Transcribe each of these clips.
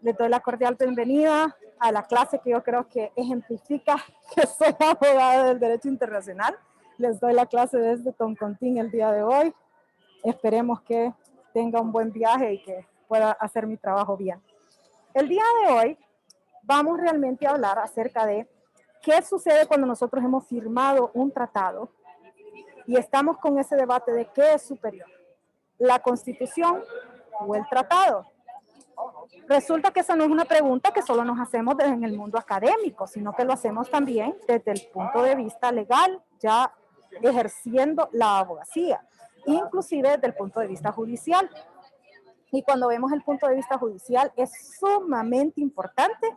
Les doy la cordial bienvenida a la clase que yo creo que ejemplifica que soy abogada del derecho internacional. Les doy la clase desde Toncontín el día de hoy. Esperemos que tenga un buen viaje y que pueda hacer mi trabajo bien. El día de hoy vamos realmente a hablar acerca de qué sucede cuando nosotros hemos firmado un tratado y estamos con ese debate de qué es superior, la Constitución o el tratado. Resulta que esa no es una pregunta que solo nos hacemos desde el mundo académico, sino que lo hacemos también desde el punto de vista legal, ya ejerciendo la abogacía, inclusive desde el punto de vista judicial. Y cuando vemos el punto de vista judicial, es sumamente importante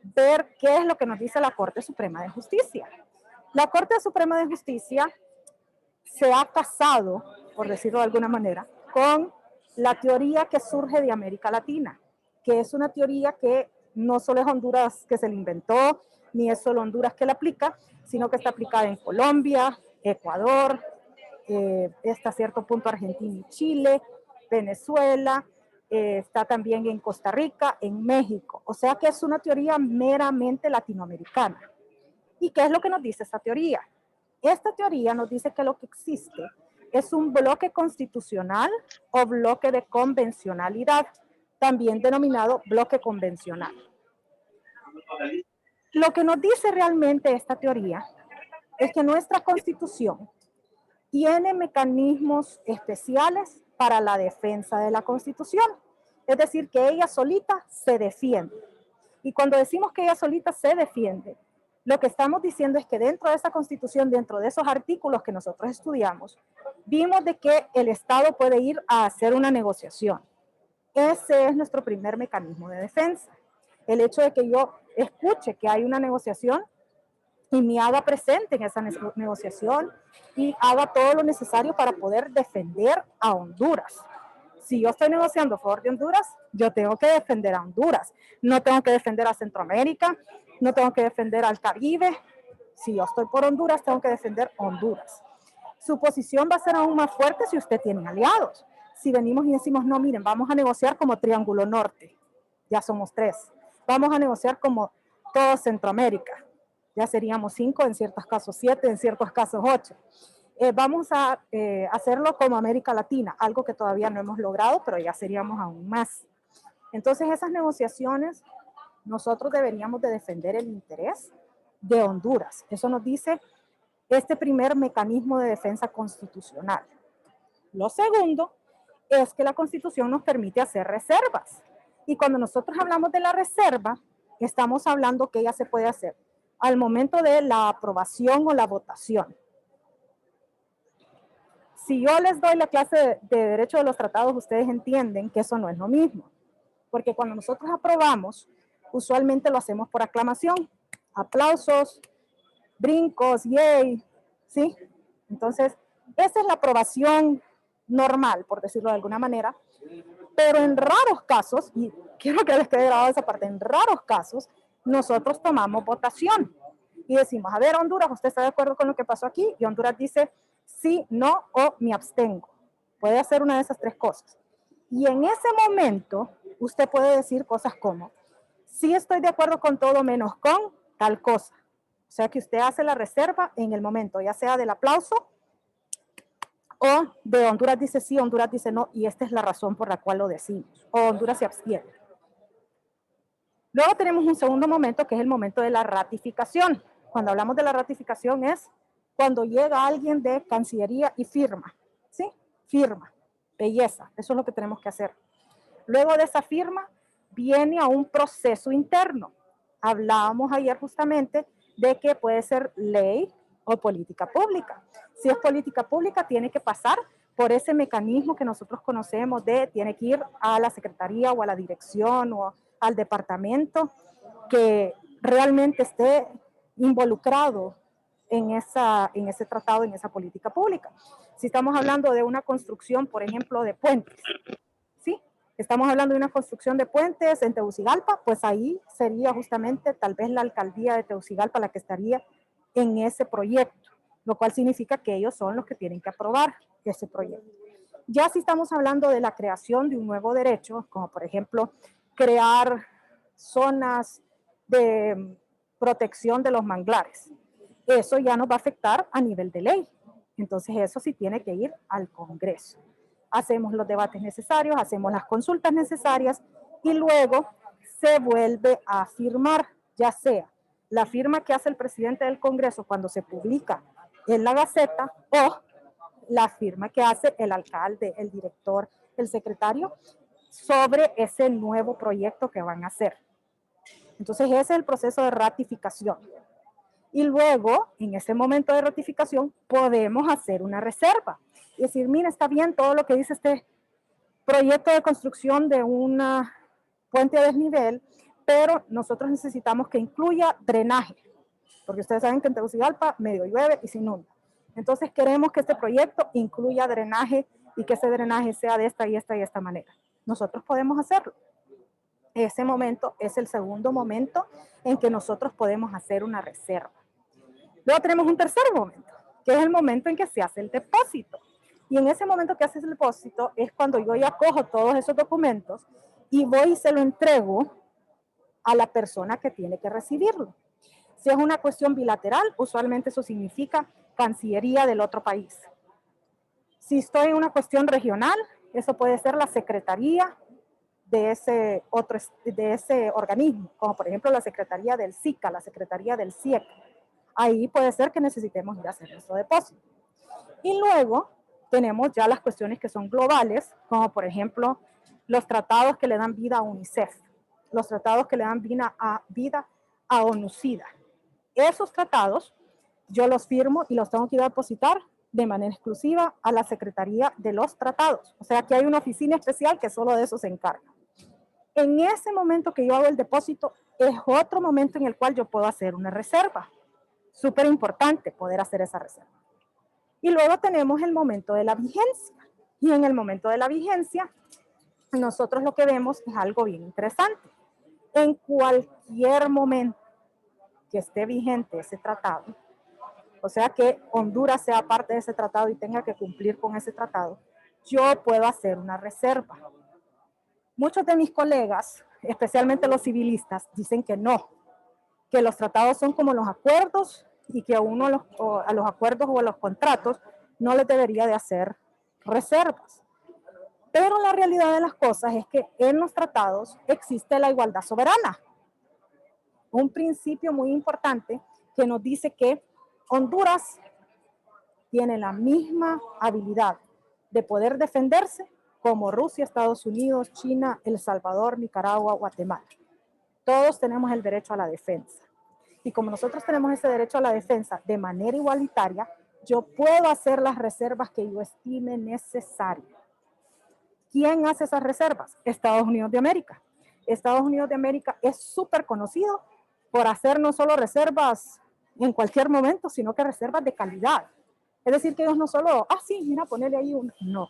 ver qué es lo que nos dice la Corte Suprema de Justicia. La Corte Suprema de Justicia se ha casado, por decirlo de alguna manera, con la teoría que surge de América Latina, que es una teoría que no solo es Honduras que se la inventó, ni es solo Honduras que la aplica, sino que está aplicada en Colombia, Ecuador, está a cierto punto Argentina y Chile, Venezuela, está también en Costa Rica, en México. O sea que es una teoría meramente latinoamericana. ¿Y qué es lo que nos dice esta teoría? Esta teoría nos dice que lo que existe es un bloque constitucional o bloque de convencionalidad, también denominado bloque convencional. Lo que nos dice realmente esta teoría es que nuestra Constitución tiene mecanismos especiales para la defensa de la Constitución, es decir, que ella solita se defiende. Y cuando decimos que ella solita se defiende, lo que estamos diciendo es que dentro de esa Constitución, dentro de esos artículos que nosotros estudiamos, vimos de que el Estado puede ir a hacer una negociación. Ese es nuestro primer mecanismo de defensa. El hecho de que yo escuche que hay una negociación y me haga presente en esa negociación y haga todo lo necesario para poder defender a Honduras. Si yo estoy negociando a favor de Honduras, yo tengo que defender a Honduras. No tengo que defender a Centroamérica, no tengo que defender al Caribe. Si yo estoy por Honduras, tengo que defender Honduras. Su posición va a ser aún más fuerte si usted tiene aliados. Si venimos y decimos, no, miren, vamos a negociar como Triángulo Norte, ya somos 3. Vamos a negociar como todo Centroamérica, ya seríamos 5, en ciertos casos 7, en ciertos casos 8. Vamos a hacerlo como América Latina, algo que todavía no hemos logrado, pero ya seríamos aún más. Entonces esas negociaciones, nosotros deberíamos de defender el interés de Honduras. Eso nos dice este primer mecanismo de defensa constitucional. Lo segundo es que la Constitución nos permite hacer reservas. Y cuando nosotros hablamos de la reserva, estamos hablando que ella se puede hacer al momento de la aprobación o la votación. Si yo les doy la clase de Derecho de los Tratados, ustedes entienden que eso no es lo mismo. Porque cuando nosotros aprobamos, usualmente lo hacemos por aclamación. Aplausos, brincos, yay, ¿sí? Entonces, esa es la aprobación normal, por decirlo de alguna manera. Pero en raros casos, y quiero que les quede grabado esa parte, en raros casos, nosotros tomamos votación y decimos, a ver, Honduras, ¿usted está de acuerdo con lo que pasó aquí? Y Honduras dice sí, no o me abstengo. Puede hacer una de esas 3 cosas. Y en ese momento, usted puede decir cosas como, sí estoy de acuerdo con todo menos con tal cosa. O sea que usted hace la reserva en el momento, ya sea del aplauso o de Honduras dice sí, Honduras dice no, y esta es la razón por la cual lo decimos. O Honduras se abstiene. Luego tenemos un segundo momento que es el momento de la ratificación. Cuando hablamos de la ratificación es cuando llega alguien de Cancillería y firma, ¿sí? Firma, belleza, eso es lo que tenemos que hacer. Luego de esa firma viene a un proceso interno. Hablábamos ayer justamente de que puede ser ley o política pública. Si es política pública, tiene que pasar por ese mecanismo que nosotros conocemos de, tiene que ir a la secretaría o a la dirección o al departamento que realmente esté involucrado en ese tratado, en esa política pública. Si estamos hablando de una construcción, por ejemplo, de puentes, ¿sí? Estamos hablando de una construcción de puentes en Tegucigalpa, pues ahí sería justamente tal vez la alcaldía de Tegucigalpa la que estaría en ese proyecto, lo cual significa que ellos son los que tienen que aprobar ese proyecto. Ya si estamos hablando de la creación de un nuevo derecho, como por ejemplo crear zonas de protección de los manglares. Eso ya nos va a afectar a nivel de ley. Entonces eso sí tiene que ir al Congreso. Hacemos los debates necesarios, hacemos las consultas necesarias y luego se vuelve a firmar, ya sea la firma que hace el presidente del Congreso cuando se publica en la Gaceta o la firma que hace el alcalde, el director, el secretario sobre ese nuevo proyecto que van a hacer. Entonces ese es el proceso de ratificación. Y luego, en ese momento de ratificación, podemos hacer una reserva. Y decir, mira, está bien todo lo que dice este proyecto de construcción de una puente a desnivel, pero nosotros necesitamos que incluya drenaje, porque ustedes saben que en Tegucigalpa medio llueve y se inunda. Entonces queremos que este proyecto incluya drenaje y que ese drenaje sea de esta y esta y esta manera. Nosotros podemos hacerlo. Ese momento es el segundo momento en que nosotros podemos hacer una reserva. Luego tenemos un tercer momento, que es el momento en que se hace el depósito. Y en ese momento que haces el depósito es cuando yo ya cojo todos esos documentos y voy y se lo entrego a la persona que tiene que recibirlo. Si es una cuestión bilateral, usualmente eso significa Cancillería del otro país. Si estoy en una cuestión regional, eso puede ser la Secretaría de ese organismo, como por ejemplo la Secretaría del SICA, la Secretaría del CIEC. Ahí puede ser que necesitemos ir a hacer nuestro depósito. Y luego tenemos ya las cuestiones que son globales, como por ejemplo los tratados que le dan vida a UNICEF, los tratados que le dan vida a ONUCIDA. Esos tratados yo los firmo y los tengo que ir a depositar de manera exclusiva a la Secretaría de los Tratados. O sea que hay una oficina especial que solo de eso se encarga. En ese momento que yo hago el depósito es otro momento en el cual yo puedo hacer una reserva. Súper importante poder hacer esa reserva. Y luego tenemos el momento de la vigencia. Y en el momento de la vigencia, nosotros lo que vemos es algo bien interesante. En cualquier momento que esté vigente ese tratado, o sea que Honduras sea parte de ese tratado y tenga que cumplir con ese tratado, yo puedo hacer una reserva. Muchos de mis colegas, especialmente los civilistas, dicen que no, que los tratados son como los acuerdos y que a los acuerdos o a los contratos no les debería de hacer reservas. Pero la realidad de las cosas es que en los tratados existe la igualdad soberana. Un principio muy importante que nos dice que Honduras tiene la misma habilidad de poder defenderse como Rusia, Estados Unidos, China, El Salvador, Nicaragua, Guatemala. Todos tenemos el derecho a la defensa. Y como nosotros tenemos ese derecho a la defensa de manera igualitaria, yo puedo hacer las reservas que yo estime necesarias. ¿Quién hace esas reservas? Estados Unidos de América. Estados Unidos de América es súper conocido por hacer no solo reservas en cualquier momento, sino que reservas de calidad. Es decir, que ellos no solo, sí, mira, ponerle ahí un... No.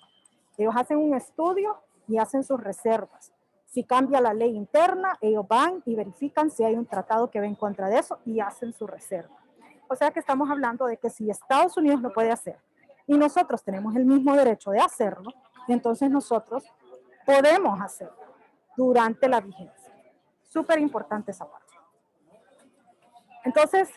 Ellos hacen un estudio y hacen sus reservas. Si cambia la ley interna, ellos van y verifican si hay un tratado que va en contra de eso y hacen su reserva. O sea que estamos hablando de que si Estados Unidos lo puede hacer y nosotros tenemos el mismo derecho de hacerlo, entonces nosotros podemos hacerlo durante la vigencia. Súper importante esa parte. Entonces,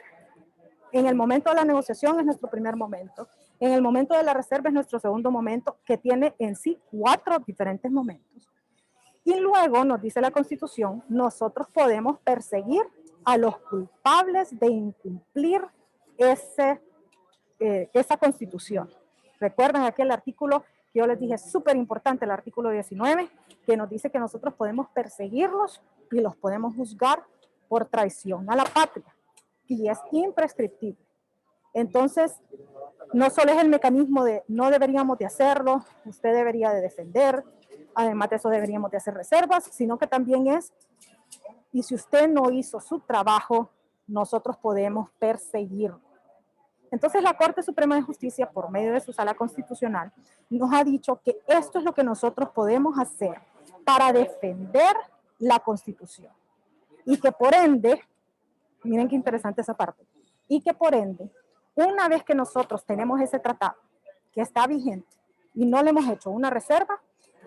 en el momento de la negociación es nuestro primer momento. En el momento de la reserva es nuestro segundo momento, que tiene en sí 4 diferentes momentos. Y luego, nos dice la Constitución, nosotros podemos perseguir a los culpables de incumplir esa Constitución. Recuerdan aquel artículo que yo les dije, súper importante, el artículo 19, que nos dice que nosotros podemos perseguirlos y los podemos juzgar por traición a la patria. Y es imprescriptible. Entonces, no solo es el mecanismo de no deberíamos de hacerlo, usted debería de defender, además de eso deberíamos de hacer reservas, sino que también es, y si usted no hizo su trabajo, nosotros podemos perseguirlo. Entonces la Corte Suprema de Justicia, por medio de su sala constitucional, nos ha dicho que esto es lo que nosotros podemos hacer para defender la Constitución. Y que por ende, miren qué interesante esa parte, y que por ende, una vez que nosotros tenemos ese tratado que está vigente y no le hemos hecho una reserva,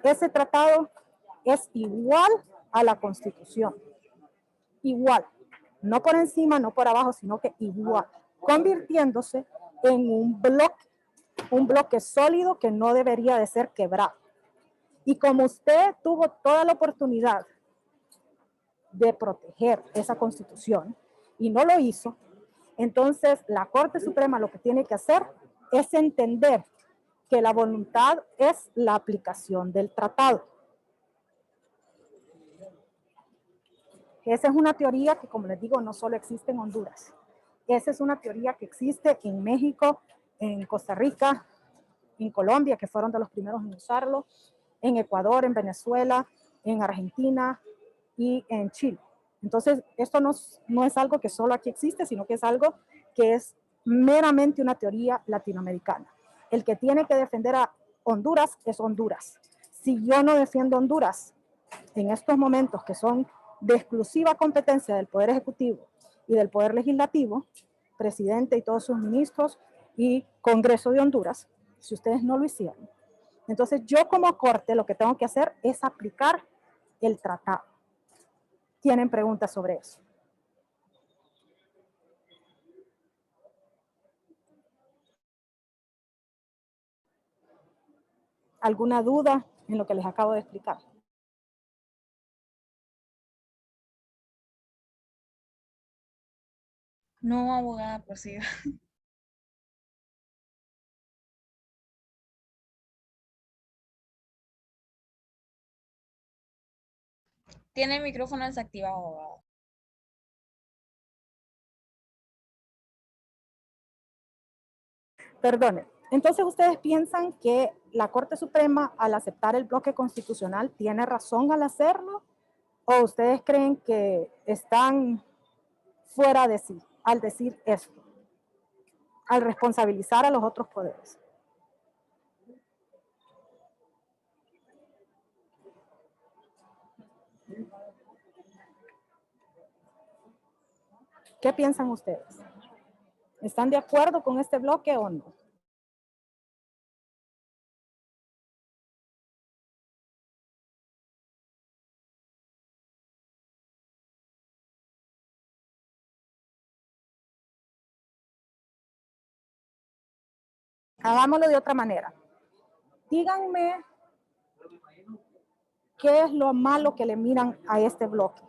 ese tratado es igual a la Constitución. igual, no por encima, no por abajo, sino que igual, convirtiéndose en un bloque sólido que no debería de ser quebrado. Y como usted tuvo toda la oportunidad de proteger esa Constitución y no lo hizo, entonces la Corte Suprema lo que tiene que hacer es entender que la voluntad es la aplicación del tratado. Esa es una teoría que, como les digo, no solo existe en Honduras. Esa es una teoría que existe en México, en Costa Rica, en Colombia, que fueron de los primeros en usarlo, en Ecuador, en Venezuela, en Argentina y en Chile. Entonces, esto no es algo que solo aquí existe, sino que es algo que es meramente una teoría latinoamericana. El que tiene que defender a Honduras es Honduras. Si yo no defiendo Honduras en estos momentos que son de exclusiva competencia del Poder Ejecutivo y del Poder Legislativo, presidente y todos sus ministros y Congreso de Honduras, si ustedes no lo hicieron, entonces yo como Corte lo que tengo que hacer es aplicar el tratado. ¿Tienen preguntas sobre eso? ¿Alguna duda en lo que les acabo de explicar? No, abogada, prosiga. Tiene el micrófono desactivado, abogada. Perdone. Entonces, ¿ustedes piensan que la Corte Suprema, al aceptar el bloque constitucional, tiene razón al hacerlo? ¿O ustedes creen que están fuera de sí al decir esto, al responsabilizar a los otros poderes? ¿Qué piensan ustedes? ¿Están de acuerdo con este bloque o no? Hagámoslo de otra manera. Díganme qué es lo malo que le miran a este bloque.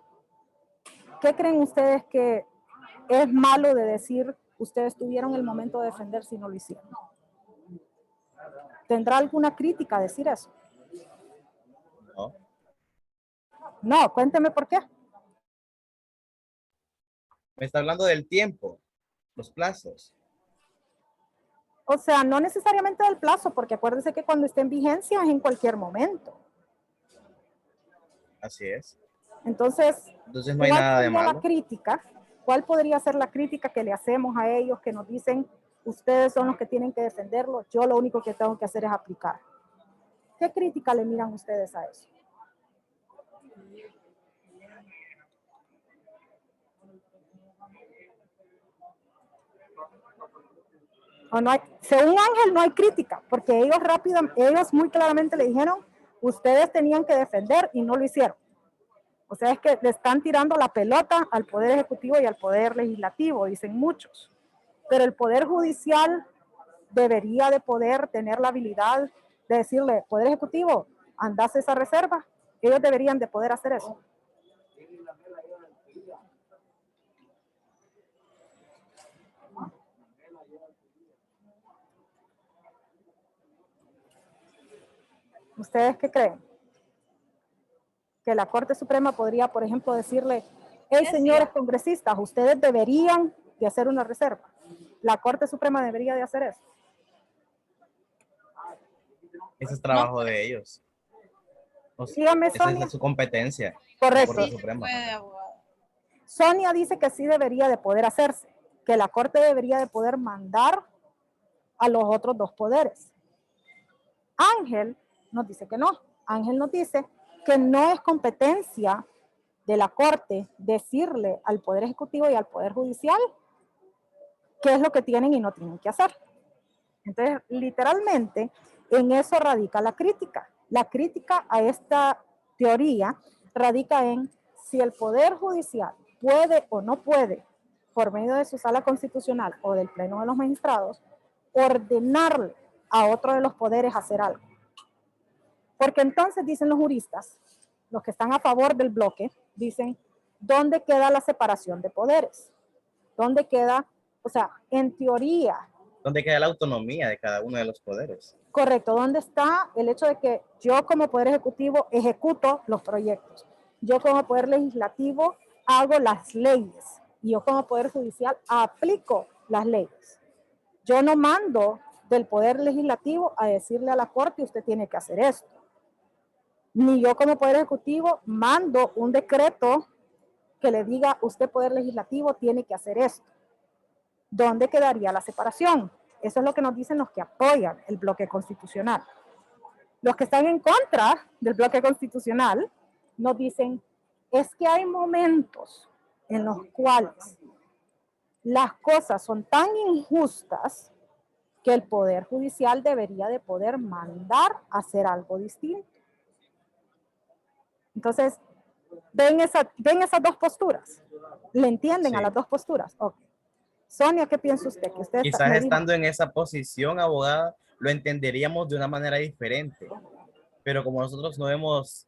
¿Qué creen ustedes que es malo de decir ustedes tuvieron el momento de defender si no lo hicieron? ¿Tendrá alguna crítica a decir eso? No. No, cuénteme por qué. Me está hablando del tiempo, los plazos. O sea, no necesariamente del plazo, porque acuérdense que cuando esté en vigencia es en cualquier momento. Así es. Entonces, Entonces no hay ¿cuál nada de sería la malo. crítica? ¿Cuál podría ser la crítica que le hacemos a ellos que nos dicen, ustedes son los que tienen que defenderlo, yo lo único que tengo que hacer es aplicar? ¿Qué crítica le miran ustedes a eso? O no hay, según Ángel no hay crítica, porque ellos muy claramente le dijeron, ustedes tenían que defender y no lo hicieron. O sea, es que le están tirando la pelota al Poder Ejecutivo y al Poder Legislativo, dicen muchos. Pero el Poder Judicial debería de poder tener la habilidad de decirle, Poder Ejecutivo, andás esa reserva. Ellos deberían de poder hacer eso. ¿Ustedes qué creen? Que la Corte Suprema podría, por ejemplo, decirle, hey, señores congresistas, ustedes deberían de hacer una reserva. La Corte Suprema debería de hacer eso. Ese es trabajo de ellos. Dígame, Esa Sonia. es su competencia. La Correcto. Corte Suprema. Puede, abogada. Sonia dice que sí debería de poder hacerse, que la Corte debería de poder mandar a los otros dos poderes. Ángel nos dice que no. Ángel nos dice que no es competencia de la Corte decirle al Poder Ejecutivo y al Poder Judicial qué es lo que tienen y no tienen que hacer. Entonces, literalmente, en eso radica la crítica. La crítica a esta teoría radica en si el Poder Judicial puede o no puede, por medio de su sala constitucional o del Pleno de los Magistrados, ordenarle a otro de los poderes hacer algo. Porque entonces dicen los juristas, los que están a favor del bloque, dicen, ¿dónde queda la separación de poderes? ¿Dónde queda, o sea, en teoría? ¿Dónde queda la autonomía de cada uno de los poderes? Correcto, ¿dónde está el hecho de que yo como Poder Ejecutivo ejecuto los proyectos? Yo como Poder Legislativo hago las leyes y yo como Poder Judicial aplico las leyes. Yo no mando del Poder Legislativo a decirle a la Corte, usted tiene que hacer esto. Ni yo como Poder Ejecutivo mando un decreto que le diga, usted Poder Legislativo tiene que hacer esto. ¿Dónde quedaría la separación? Eso es lo que nos dicen los que apoyan el bloque constitucional. Los que están en contra del bloque constitucional nos dicen, es que hay momentos en los cuales las cosas son tan injustas que el Poder Judicial debería de poder mandar a hacer algo distinto. Entonces, ¿ven esas dos posturas? ¿Le entienden Sí. a las dos posturas? Ok. Sonia, ¿qué piensa usted? Que usted Quizás me dijo, estando en esa posición, abogada, lo entenderíamos de una manera diferente. Pero como nosotros no hemos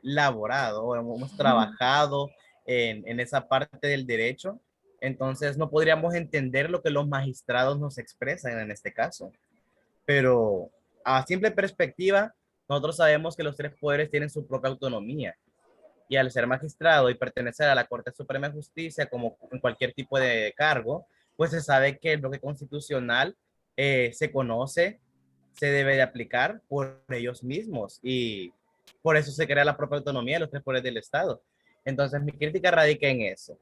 laborado o hemos trabajado en esa parte del derecho, entonces no podríamos entender lo que los magistrados nos expresan en este caso. Pero a simple perspectiva, nosotros sabemos que los tres poderes tienen su propia autonomía. Y al ser magistrado y pertenecer a la Corte Suprema de Justicia, como en cualquier tipo de cargo, pues se sabe que el bloque constitucional se conoce, se debe de aplicar por ellos mismos y por eso se crea la propia autonomía de los tres poderes del Estado. Entonces mi crítica radica en eso,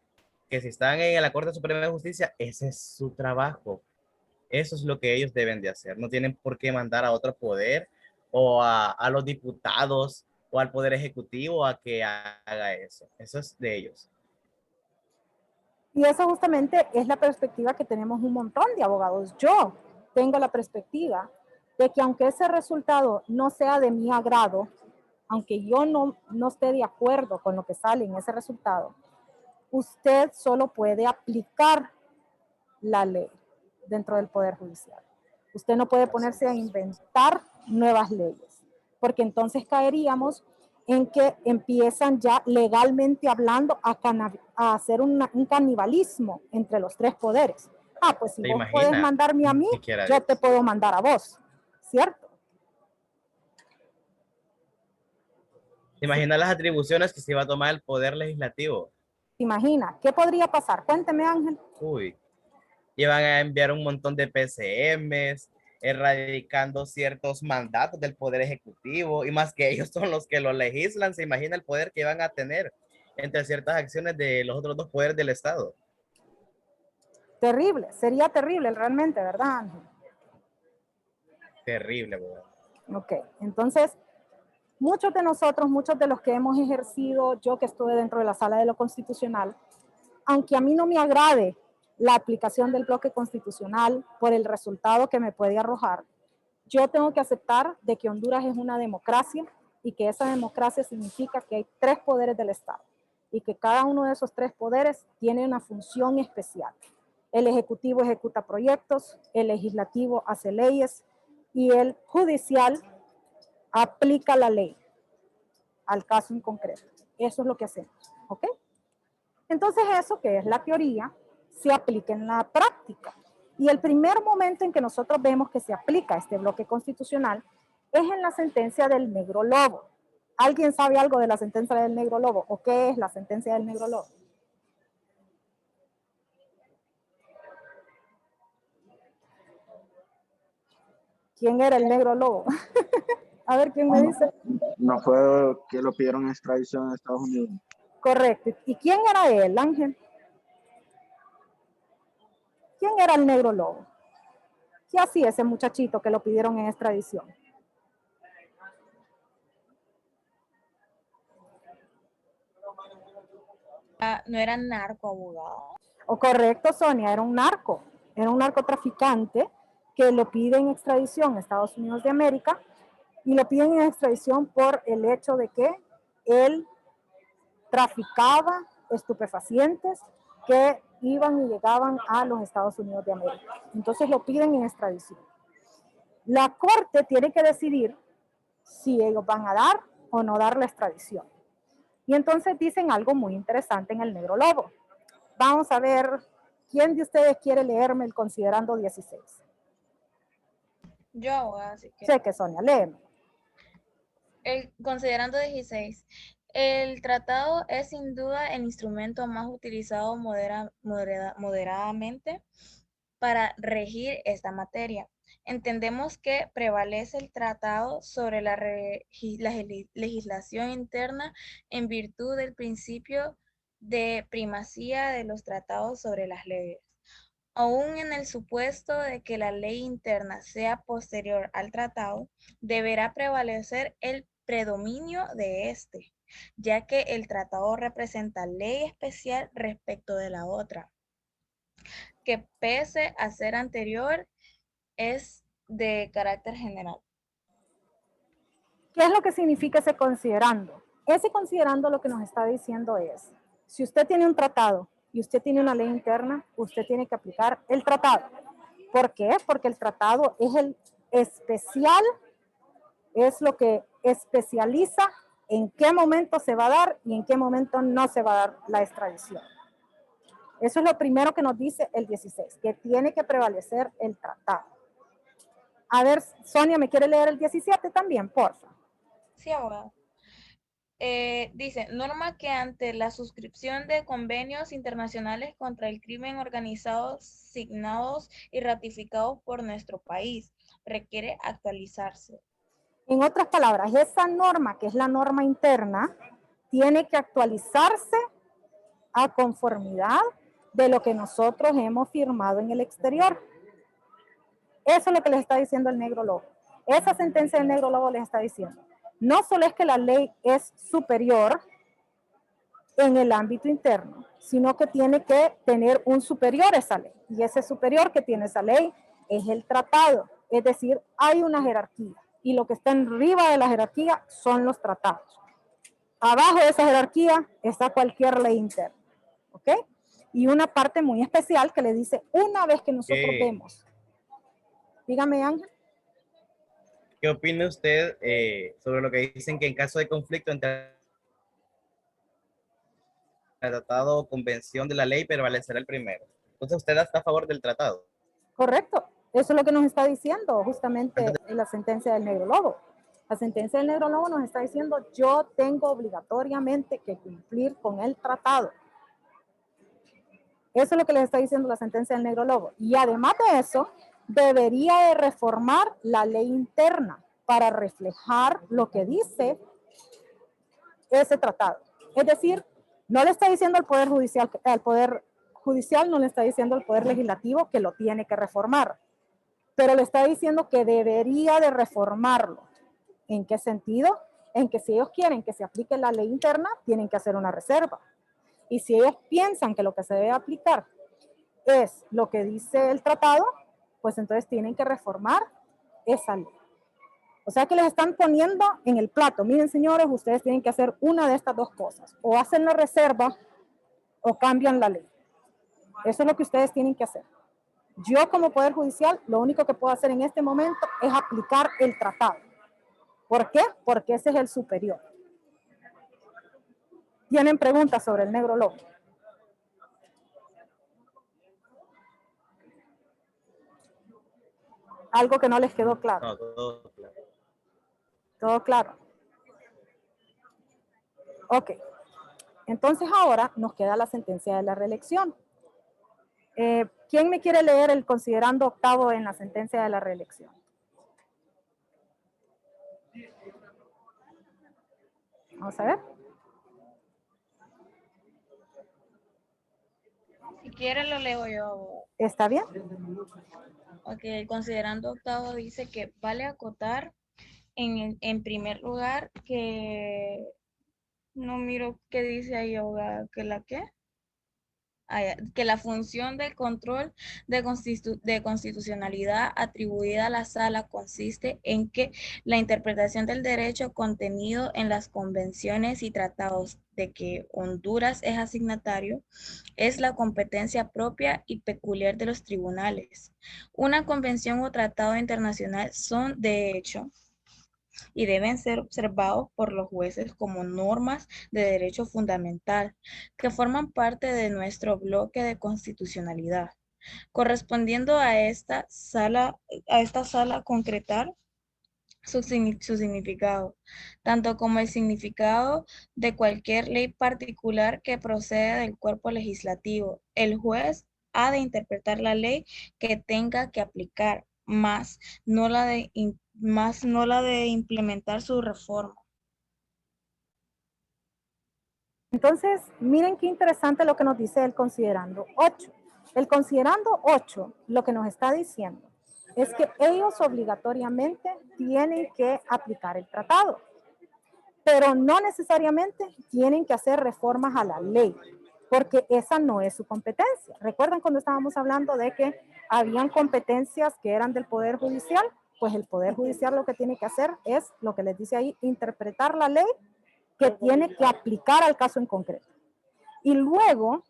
que si están en la Corte Suprema de Justicia, ese es su trabajo. Eso es lo que ellos deben de hacer. No tienen por qué mandar a otro poder o a los diputados o al Poder Ejecutivo a que haga eso. Eso es de ellos. y eso justamente es la perspectiva que tenemos un montón de abogados. Yo tengo la perspectiva de que aunque ese resultado no sea de mi agrado, aunque yo no esté de acuerdo con lo que sale en ese resultado, usted solo puede aplicar la ley dentro del Poder Judicial. Usted no puede ponerse a inventar nuevas leyes, porque entonces caeríamos en que empiezan ya legalmente hablando a hacer un canibalismo entre los tres poderes. Ah, pues si ¿Te vos puedes imaginas? mandarme a mí, Ni siquiera yo te eso. puedo mandar a vos, ¿cierto? ¿Te imaginas las atribuciones que se iba a tomar el Poder Legislativo? Imagina, ¿qué podría pasar? Cuénteme, Ángel. Uy, iban a enviar un montón de PCMs, erradicando ciertos mandatos del Poder Ejecutivo, y más que ellos son los que lo legislan, se imagina el poder que iban a tener entre ciertas acciones de los otros dos poderes del Estado. Terrible, sería terrible realmente, ¿verdad, Ángel? Terrible, ¿verdad? Ok, entonces, muchos de nosotros, muchos de los que hemos ejercido, yo que estuve dentro de la sala de lo constitucional, aunque a mí no me agrade la aplicación del bloque constitucional por el resultado que me puede arrojar, yo tengo que aceptar de que Honduras es una democracia y que esa democracia significa que hay tres poderes del Estado y que cada uno de esos tres poderes tiene una función especial. El Ejecutivo ejecuta proyectos, el Legislativo hace leyes y el Judicial aplica la ley al caso en concreto. Eso es lo que hacemos, ¿ok? Entonces eso, que es la teoría, se aplica en la práctica. Y el primer momento en que nosotros vemos que se aplica este bloque constitucional es en la sentencia del Negro Lobo. ¿Alguien sabe algo de la sentencia del Negro Lobo? ¿O qué es la sentencia del Negro Lobo? ¿Quién era el Negro Lobo? A ver, ¿quién me dice? No fue que lo pidieron extradición a Estados Unidos. Correcto. ¿Y quién era él, Ángel? ¿Quién era el Negro Lobo? ¿Qué hacía ese muchachito que lo pidieron en extradición? Ah, no era narco, abogado. O correcto, Sonia, era un narcotraficante que lo pide en extradición a Estados Unidos de América y lo piden en extradición por el hecho de que él traficaba estupefacientes que iban y llegaban a los Estados Unidos de América. Entonces lo piden en extradición. La corte tiene que decidir si ellos van a dar o no dar la extradición. Y entonces dicen algo muy interesante en el Negro Lobo. Vamos a ver, ¿quién de ustedes quiere leerme el considerando 16? Yo, abogada, así que. Sé que Sonia, léeme. Considerando 16, el tratado es sin duda el instrumento más utilizado moderadamente para regir esta materia. Entendemos que prevalece el tratado sobre la legislación interna en virtud del principio de primacía de los tratados sobre las leyes. Aún en el supuesto de que la ley interna sea posterior al tratado, deberá prevalecer el predominio de este, ya que el tratado representa ley especial respecto de la otra, que pese a ser anterior, es de carácter general. ¿Qué es lo que significa ese considerando? Ese considerando lo que nos está diciendo es, si usted tiene un tratado y usted tiene una ley interna, usted tiene que aplicar el tratado. ¿Por qué? Porque el tratado es el especial, es lo que especializa en qué momento se va a dar y en qué momento no se va a dar la extradición. Eso es lo primero que nos dice el 16, que tiene que prevalecer el tratado. A ver, Sonia, ¿me quiere leer el 17 también, porfa? Sí, abogado. Dice, norma que ante la suscripción de convenios internacionales contra el crimen organizado signados y ratificados por nuestro país, requiere actualizarse. En otras palabras, esa norma, que es la norma interna, tiene que actualizarse a conformidad de lo que nosotros hemos firmado en el exterior. Eso es lo que les está diciendo el Negro Lobo. Esa sentencia del Negro Lobo les está diciendo. No solo es que la ley es superior en el ámbito interno, sino que tiene que tener un superior a esa ley. Y ese superior que tiene esa ley es el tratado. Es decir, hay una jerarquía. Y lo que está arriba de la jerarquía son los tratados. Abajo de esa jerarquía está cualquier ley interna. ¿Ok? Y una parte muy especial que le dice, una vez que nosotros vemos. Dígame, Ángel. ¿Qué opina usted sobre lo que dicen que en caso de conflicto entre el tratado o convención de la ley prevalecerá el primero? Entonces, ¿usted está a favor del tratado? Correcto. Eso es lo que nos está diciendo justamente en la sentencia del Negro Lobo. La sentencia del Negro Lobo nos está diciendo, yo tengo obligatoriamente que cumplir con el tratado. Eso es lo que les está diciendo la sentencia del Negro Lobo. Y además de eso, debería de reformar la ley interna para reflejar lo que dice ese tratado. Es decir, no le está diciendo al Poder Judicial no le está diciendo al Poder Legislativo que lo tiene que reformar, pero le está diciendo que debería de reformarlo. ¿En qué sentido? En que si ellos quieren que se aplique la ley interna, tienen que hacer una reserva. Y si ellos piensan que lo que se debe aplicar es lo que dice el tratado, pues entonces tienen que reformar esa ley. O sea que les están poniendo en el plato, miren señores, ustedes tienen que hacer una de estas dos cosas, o hacen la reserva o cambian la ley. Eso es lo que ustedes tienen que hacer. Yo como Poder Judicial, lo único que puedo hacer en este momento es aplicar el tratado. ¿Por qué? Porque ese es el superior. ¿Tienen preguntas sobre el Negro Lobo? Algo que no les quedó claro. No, todo claro. ¿Todo claro? Ok. Entonces ahora nos queda la sentencia de la reelección. ¿Quién me quiere leer el considerando octavo en la sentencia de la reelección? Vamos a ver. Si quiere lo leo yo, abogado. ¿Está bien? Ok, el considerando octavo dice que vale acotar en primer lugar que no miro qué dice ahí, abogada, que la qué. que la función del control de constitucionalidad atribuida a la sala consiste en que la interpretación del derecho contenido en las convenciones y tratados de que Honduras es asignatario es la competencia propia y peculiar de los tribunales. Una convención o tratado internacional son, de hecho, y deben ser observados por los jueces como normas de derecho fundamental que forman parte de nuestro bloque de constitucionalidad. Correspondiendo a esta sala concretar su significado, tanto como el significado de cualquier ley particular que procede del cuerpo legislativo. El juez ha de interpretar la ley que tenga que aplicar, más no la de implementar su reforma. Entonces, miren qué interesante lo que nos dice el considerando 8. El considerando 8 lo que nos está diciendo es que ellos obligatoriamente tienen que aplicar el tratado, pero no necesariamente tienen que hacer reformas a la ley, porque esa no es su competencia. ¿Recuerdan cuando estábamos hablando de que habían competencias que eran del Poder Judicial? Pues el Poder Judicial lo que tiene que hacer es, lo que les dice ahí, interpretar la ley que tiene que aplicar al caso en concreto. Y luego,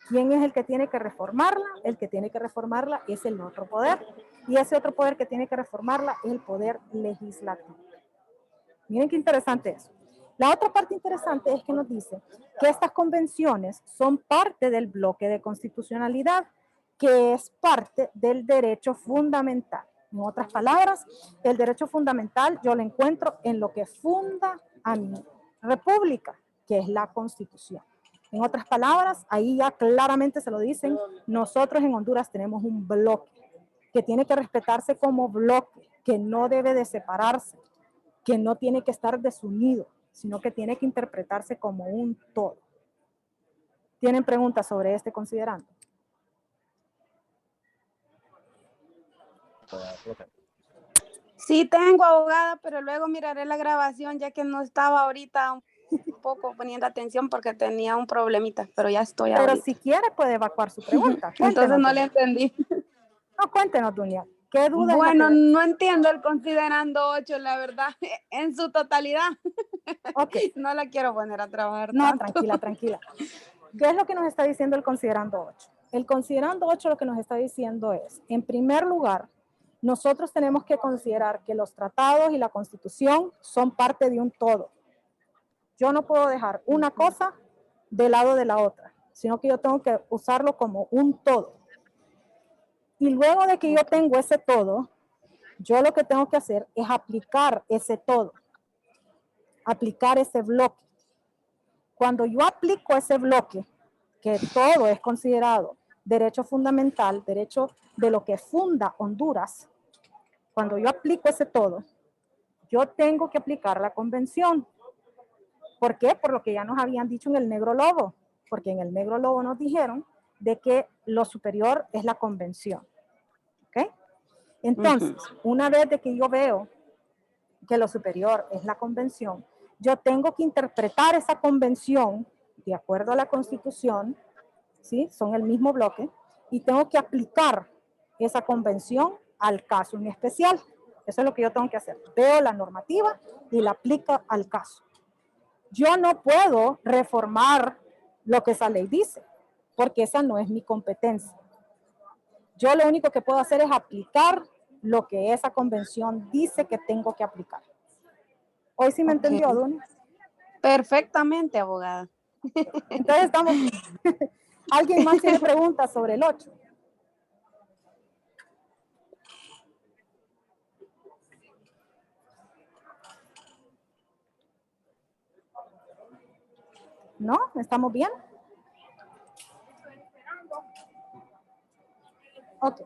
¿quién es el que tiene que reformarla? El que tiene que reformarla es el otro poder. Y ese otro poder que tiene que reformarla es el poder legislativo. Miren qué interesante eso. La otra parte interesante es que nos dice que estas convenciones son parte del bloque de constitucionalidad, que es parte del derecho fundamental. En otras palabras, el derecho fundamental yo lo encuentro en lo que funda a mi república, que es la Constitución. En otras palabras, ahí ya claramente se lo dicen, nosotros en Honduras tenemos un bloque que tiene que respetarse como bloque, que no debe de separarse, que no tiene que estar desunido, sino que tiene que interpretarse como un todo. ¿Tienen preguntas sobre este considerando? Sí tengo, abogada, pero luego miraré la grabación ya que no estaba ahorita un poco poniendo atención porque tenía un problemita, pero ya estoy Pero ahorita. si quiere puede evacuar su pregunta. Entonces no le entendí. No, cuéntenos, Dunia. ¿Qué duda Bueno, es la que no entiendo el considerando 8, la verdad, en su totalidad. Okay. No la quiero poner a trabajar No, tanto. tranquila, tranquila. ¿Qué es lo que nos está diciendo el considerando 8? El considerando 8 lo que nos está diciendo es, en primer lugar, nosotros tenemos que considerar que los tratados y la Constitución son parte de un todo. Yo no puedo dejar una cosa del lado de la otra, sino que yo tengo que usarlo como un todo. Y luego de que yo tengo ese todo, yo lo que tengo que hacer es aplicar ese todo, aplicar ese bloque. Cuando yo aplico ese bloque, que todo es considerado derecho fundamental, derecho de lo que funda Honduras, cuando yo aplico ese todo, yo tengo que aplicar la convención. ¿Por qué? Por lo que ya nos habían dicho en el Negro Lobo, porque en el Negro Lobo nos dijeron de que lo superior es la convención. ¿Ok? Entonces, una vez de que yo veo que lo superior es la convención, yo tengo que interpretar esa convención de acuerdo a la Constitución, ¿sí? Son el mismo bloque, y tengo que aplicar esa convención al caso en especial. Eso es lo que yo tengo que hacer. Veo la normativa y la aplico al caso. Yo no puedo reformar lo que esa ley dice, porque esa no es mi competencia. Yo lo único que puedo hacer es aplicar lo que esa convención dice que tengo que aplicar. ¿Hoy sí me entendió, Dunia? Perfectamente, abogada. Entonces estamos... ¿Alguien más tiene preguntas sobre el 8? ¿No? ¿Estamos bien? Ok.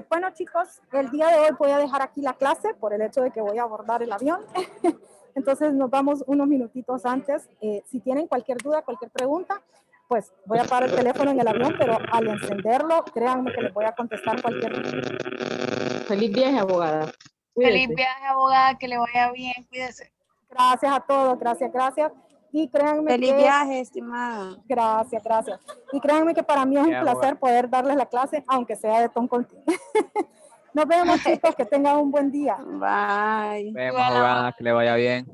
Bueno, chicos, el día de hoy voy a dejar aquí la clase por el hecho de que voy a abordar el avión. Entonces nos vamos unos minutitos antes. Si tienen cualquier duda, cualquier pregunta, pues voy a apagar el teléfono en el avión, pero al encenderlo, créanme que les voy a contestar cualquier duda. Feliz viaje, abogada. Feliz viaje, abogada, que le vaya bien, cuídese. Gracias a todos, gracias, gracias. Y créanme Feliz que, viaje, estimada. gracias, gracias. Y créanme que para mí es un Ya, placer poder darles la clase, aunque sea de Tom Conti. Nos vemos, chicos, que tengan un buen día. Bye. Vemos, Igual, abogada, que le vaya bien.